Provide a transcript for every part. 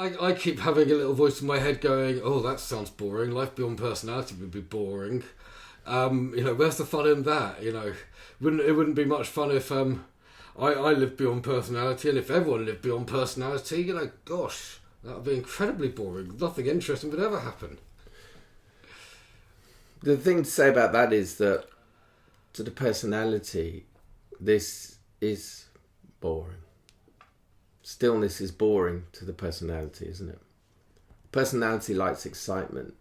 I keep having a little voice in my head going, oh, that sounds boring. Life beyond personality would be boring. Where's the fun in that? It wouldn't be much fun if I lived beyond personality, and if everyone lived beyond personality, gosh, that would be incredibly boring. Nothing interesting would ever happen. The thing to say about that is that to the personality, this is boring. Stillness is boring to the personality, isn't it? Personality likes excitement.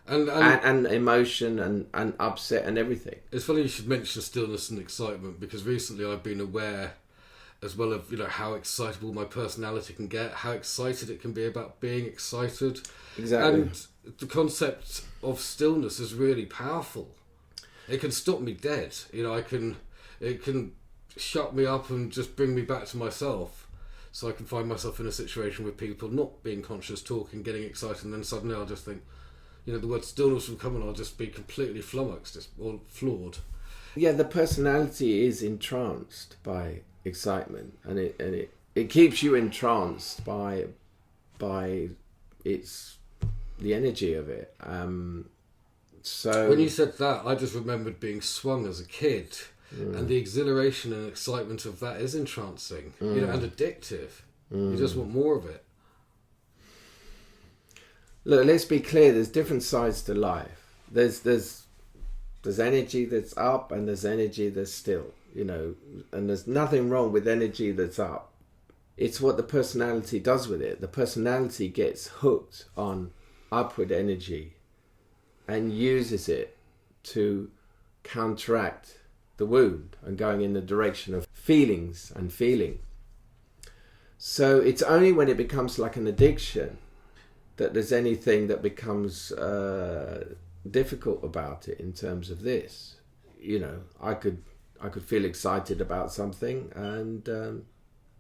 And emotion and upset and everything. It's funny you should mention stillness and excitement, because recently I've been aware as well of how excitable my personality can get, how excited it can be about being excited. Exactly. And the concept of stillness is really powerful. It can stop me dead. It can shut me up and just bring me back to myself. So I can find myself in a situation with people not being conscious, talking, getting excited, and then suddenly I'll just think, the word stillness will come and I'll just be completely flummoxed or floored. Yeah, the personality is entranced by excitement, and it keeps you entranced by the energy of it. So when you said that, I just remembered being swung as a kid, and the exhilaration and excitement of that is entrancing, and addictive. You just want more of it. Look, let's be clear. There's different sides to life. There's energy that's up, and there's energy that's still. And there's nothing wrong with energy that's up. It's what the personality does with it. The personality gets hooked on upward energy and uses it to counteract the wound and going in the direction of feelings and feeling. So it's only when it becomes like an addiction that there's anything that becomes difficult about it in terms of this. I could feel excited about something, and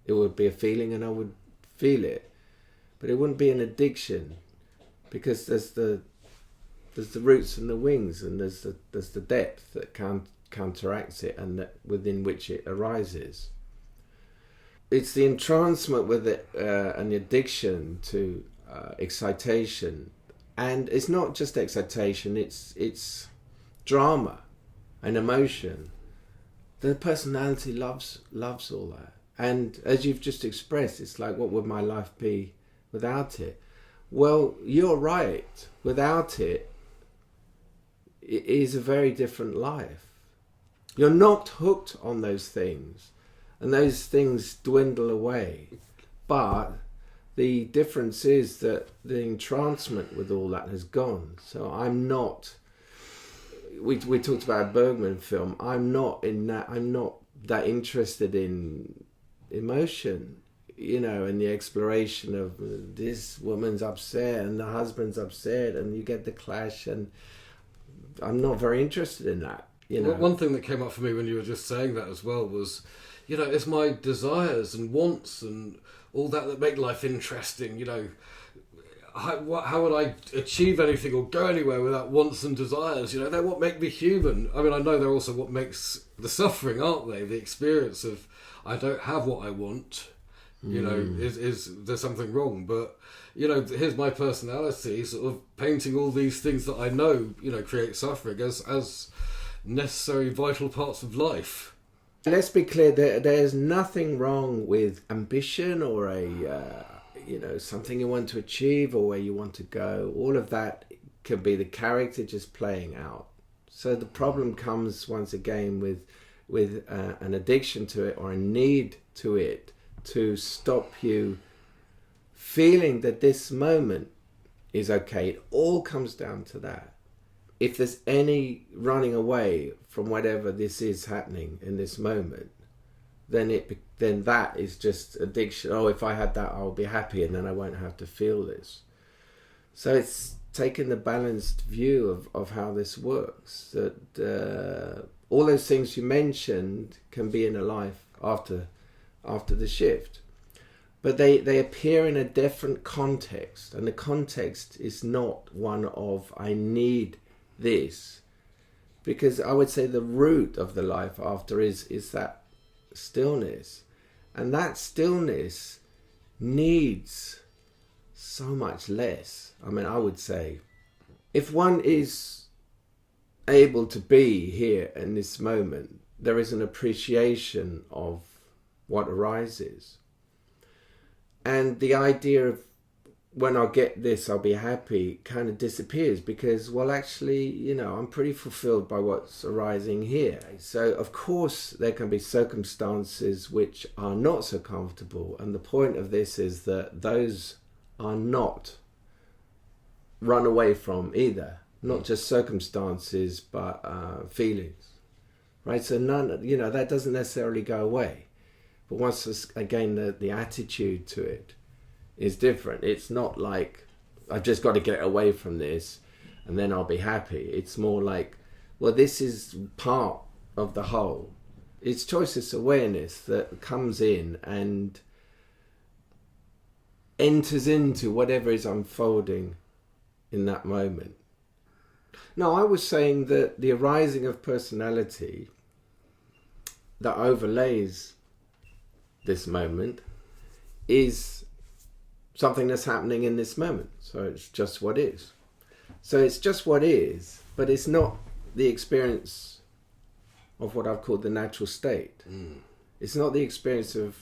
it would be a feeling, and I would feel it, but it wouldn't be an addiction, because there's the roots and the wings, and there's the depth that counteracts it, and that within which it arises. It's the entrancement with it, and the addiction to excitation, and it's not just excitation, it's drama and emotion. The personality loves all that, and as you've just expressed, it's like, what would my life be without it? Well, you're right. Without it, it is a very different life. You're not hooked on those things, and those things dwindle away, but the difference is that the entrancement with all that has gone. So I'm not. We talked about a Bergman film. I'm not that interested in emotion, and the exploration of this woman's upset and the husband's upset, and you get the clash, and I'm not very interested in that. One thing that came up for me when you were just saying that as well was, it's my desires and wants and all that make life interesting. How would I achieve anything or go anywhere without wants and desires? They're what make me human. I mean, I know they're also what makes the suffering, aren't they? The experience of, I don't have what I want, is there's something wrong. But, here's my personality sort of painting all these things that I know, create suffering as necessary, vital parts of life. Let's be clear, there's nothing wrong with ambition or something you want to achieve or where you want to go. All of that could be the character just playing out. So the problem comes once again with an addiction to it or a need to it to stop you feeling that this moment is okay. It all comes down to that. If there's any running away from whatever this is happening in this moment, then that is just addiction. Oh, if I had that, I'll be happy, and then I won't have to feel this. So it's taking the balanced view of how this works. That all those things you mentioned can be in a life after the shift, but they appear in a different context, and the context is not one of I need this, because I would say the root of the life after is that stillness, and that stillness needs so much less. I mean, I would say, if one is able to be here in this moment, there is an appreciation of what arises. And the idea of, when I get this, I'll be happy, kind of disappears, because, well, actually, you know, I'm pretty fulfilled by what's arising here. So, of course, there can be circumstances which are not so comfortable. And the point of this is that those are not run away from either. Not just circumstances, but feelings. Right? So none, you know, that doesn't necessarily go away. But once, again, the attitude to it is different. It's not like, I've just got to get away from this and then I'll be happy. It's more like, well, this is part of the whole. It's choiceless awareness that comes in and enters into whatever is unfolding in that moment. No, I was saying that the arising of personality that overlays this moment is something that's happening in this moment. So it's just what is. So it's just what is, but it's not the experience of what I've called the natural state. It's not the experience of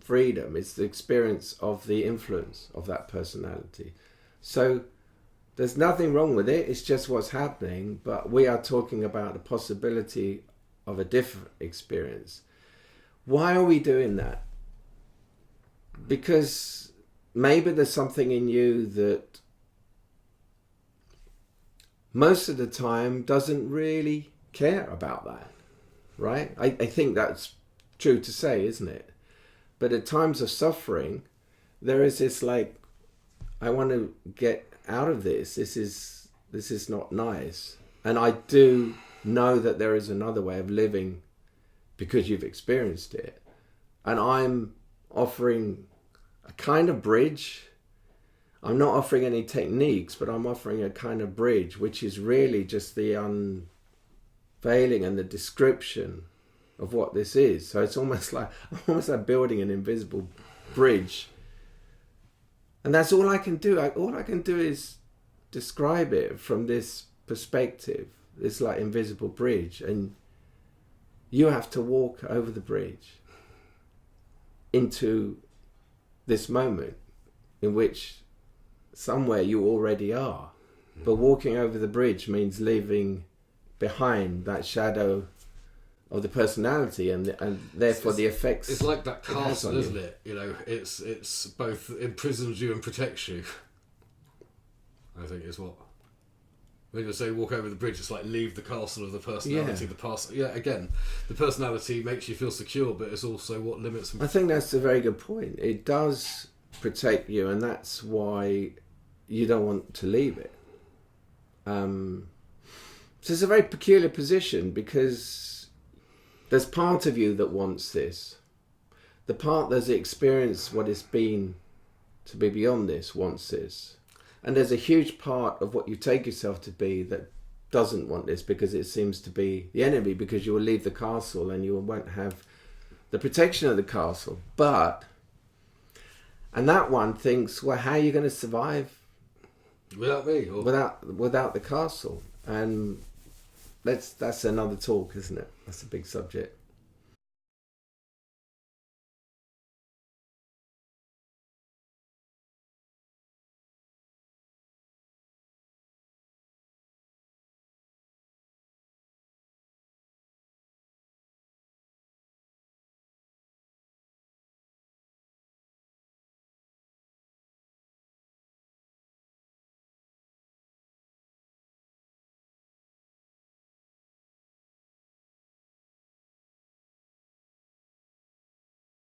freedom. It's the experience of the influence of that personality. So there's nothing wrong with it. It's just what's happening. But we are talking about the possibility of a different experience. Why are we doing that? Because maybe there's something in you that most of the time doesn't really care about that, right? I think that's true to say, isn't it? But at times of suffering, there is this like, I want to get out of this. This is not nice. And I do know that there is another way of living because you've experienced it. And I'm offering a kind of bridge. I'm not offering any techniques, but I'm offering a kind of bridge, which is really just the unveiling and the description of what this is. So it's almost like building an invisible bridge. And that's all I can do. All I can do is describe it from this perspective, this like invisible bridge. And you have to walk over the bridge into this moment in which somewhere you already are. But walking over the bridge means leaving behind that shadow of the personality and therefore the effects. It's like that castle, isn't it? You know, it's both imprisons you and protects you. I think is what. When you say walk over the bridge, it's like leave the castle of the personality. Yeah. Again, the personality makes you feel secure, but it's also what limits. I think that's a very good point. It does protect you, and that's why you don't want to leave it. So it's a very peculiar position because there's part of you that wants this. The part that's experienced what it's been to be beyond this wants this. And there's a huge part of what you take yourself to be that doesn't want this because it seems to be the enemy, because you will leave the castle and you won't have the protection of the castle. And that one thinks, well, how are you going to survive without me? Or... Without the castle? And that's another talk, isn't it? That's a big subject.